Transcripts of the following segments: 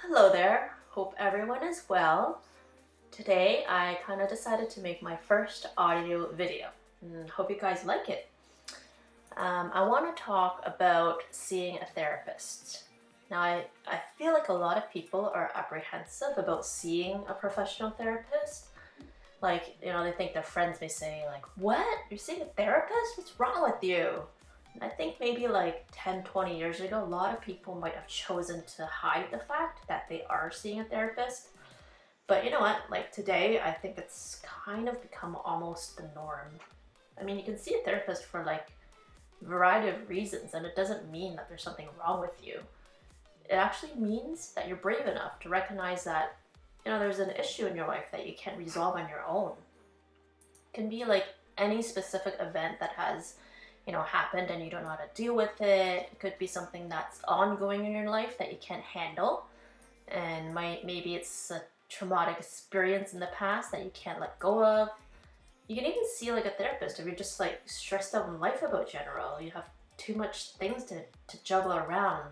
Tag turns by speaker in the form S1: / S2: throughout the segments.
S1: Hello there, hope everyone is well. Today I kind of decided to make my first audio video and hope you guys like it. I want to talk about seeing a therapist. Now I feel like a lot of people are apprehensive about seeing a professional therapist. They think their friends may say like, "What? You're seeing a therapist? What's wrong with you?" I think maybe like 10, 20 years ago, a lot of people might have chosen to hide the fact that they are seeing a therapist. But you know what? Like today, I think it's kind of become almost the norm. I mean, you can see a therapist for like a variety of reasons, and it doesn't mean that there's something wrong with you. It actually means that you're brave enough to recognize that, there's an issue in your life that you can't resolve on your own. It can be like any specific event that has happened and you don't know how to deal with it. It could be something that's ongoing in your life that you can't handle, and maybe it's a traumatic experience in the past that you can't let go of. You can even see like a therapist if you're just like stressed out in life about general. You have too much things to juggle around.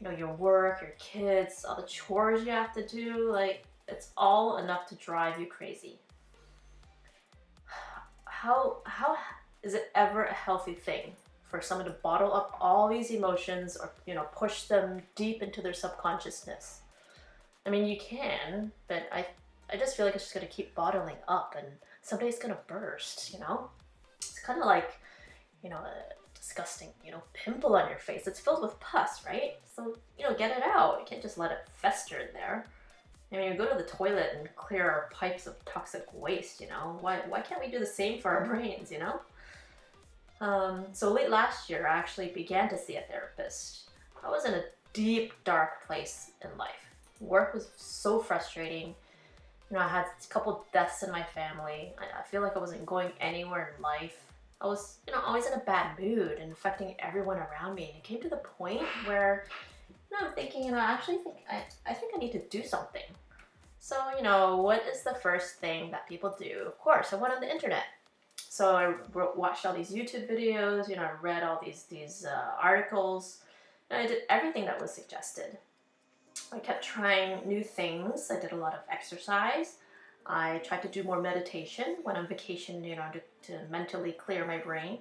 S1: Your work, your kids, all the chores you have to do. Like it's all enough to drive you crazy. How is it ever a healthy thing for someone to bottle up all these emotions or push them deep into their subconsciousness? I mean, you can, but I just feel like it's just gonna keep bottling up, and someday it's gonna burst. It's kind of like a disgusting pimple on your face. It's filled with pus, right? So get it out. You can't just let it fester in there. I mean, we go to the toilet and clear our pipes of toxic waste. Why can't we do the same for our brains? So late last year, I actually began to see a therapist. I was in a deep, dark place in life. Work was so frustrating. I had a couple deaths in my family. I feel like I wasn't going anywhere in life. I was, always in a bad mood and affecting everyone around me. And it came to the point where, I'm thinking, I think I need to do something. So, what is the first thing that people do? Of course, I went on the internet. So I watched all these YouTube videos, I read all these articles, and I did everything that was suggested. I kept trying new things. I did a lot of exercise. I tried to do more meditation when on vacation, to mentally clear my brain.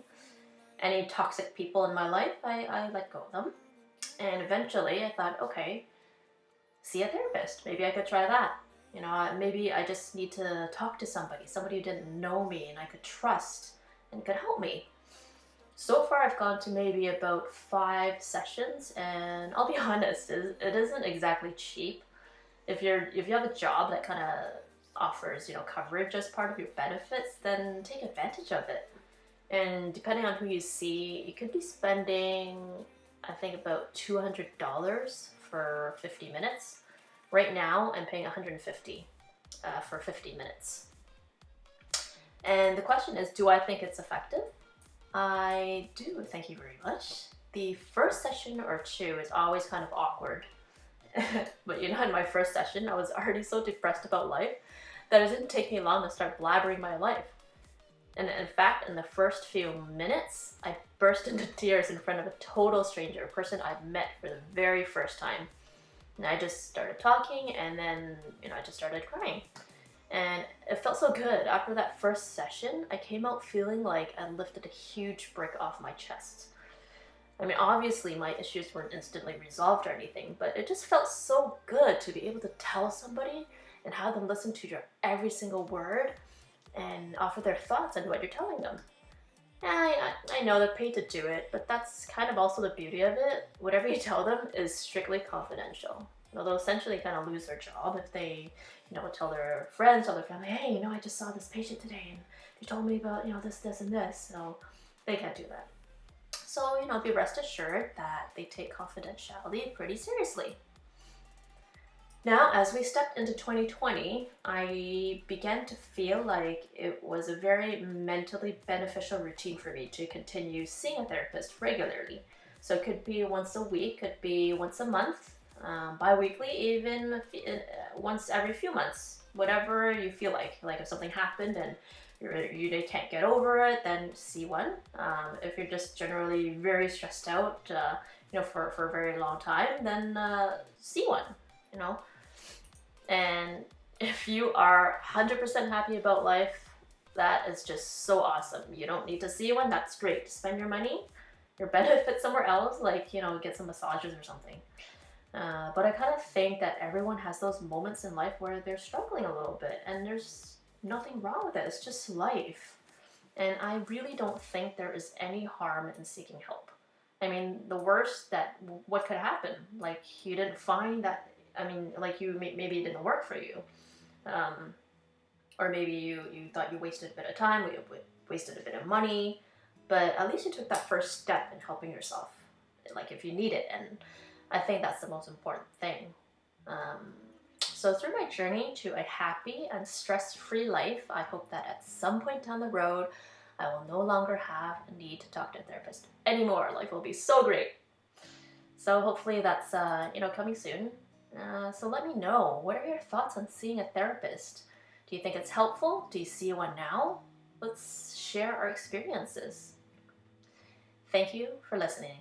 S1: Any toxic people in my life, I let go of them. And eventually I thought, okay, see a therapist. Maybe I could try that. Maybe I just need to talk to somebody who didn't know me and I could trust and could help me. So far, I've gone to maybe about 5 sessions, and I'll be honest, it isn't exactly cheap. If you have a job that kind of offers coverage as part of your benefits, then take advantage of it. And depending on who you see, you could be spending, I think, about $200 for 50 minutes. Right now, I'm paying $150 for 50 minutes. And the question is, do I think it's effective? I do, thank you very much. The first session or two is always kind of awkward. But in my first session, I was already so depressed about life that it didn't take me long to start blabbering my life. And in fact, in the first few minutes, I burst into tears in front of a total stranger, a person I've met for the very first time. And I just started talking, and then, I just started crying. And it felt so good. After that first session, I came out feeling like I lifted a huge brick off my chest. I mean, obviously my issues weren't instantly resolved or anything, but it just felt so good to be able to tell somebody and have them listen to your every single word and offer their thoughts on what you're telling them. I know they're paid to do it, but that's kind of also the beauty of it. Whatever you tell them is strictly confidential. They'll essentially kind of lose their job if they, tell their friends, tell their family, hey, I just saw this patient today and they told me about, this, and this. So they can't do that. So, be rest assured that they take confidentiality pretty seriously. Now, as we stepped into 2020, I began to feel like it was a very mentally beneficial routine for me to continue seeing a therapist regularly. So it could be once a week, could be once a month, bi-weekly, even once every few months, whatever you feel like. Like if something happened and you can't get over it, then see one. If you're just generally very stressed out, for a very long time, then see one. you know? And if you are 100% happy about life, that is just so awesome. You don't need to see one, that's great. Spend your money, your benefit somewhere else, like, you know, get some massages or something. But I kind of think that everyone has those moments in life where they're struggling a little bit, and there's nothing wrong with it. It's just life. And I really don't think there is any harm in seeking help. I mean, the worst that what could happen? Like you didn't find that. I mean, like you maybe it didn't work for you, um, or maybe you thought you wasted a bit of time, you wasted a bit of money, but at least you took that first step in helping yourself. Like if you need it, and I think that's the most important thing. Um, so through my journey to a happy and stress-free life, I hope that at some point down the road, I will no longer have a need to talk to a therapist anymore. Life will be so great. So hopefully that's coming soon. So let me know, what are your thoughts on seeing a therapist? Do you think it's helpful? Do you see one now? Let's share our experiences. Thank you for listening.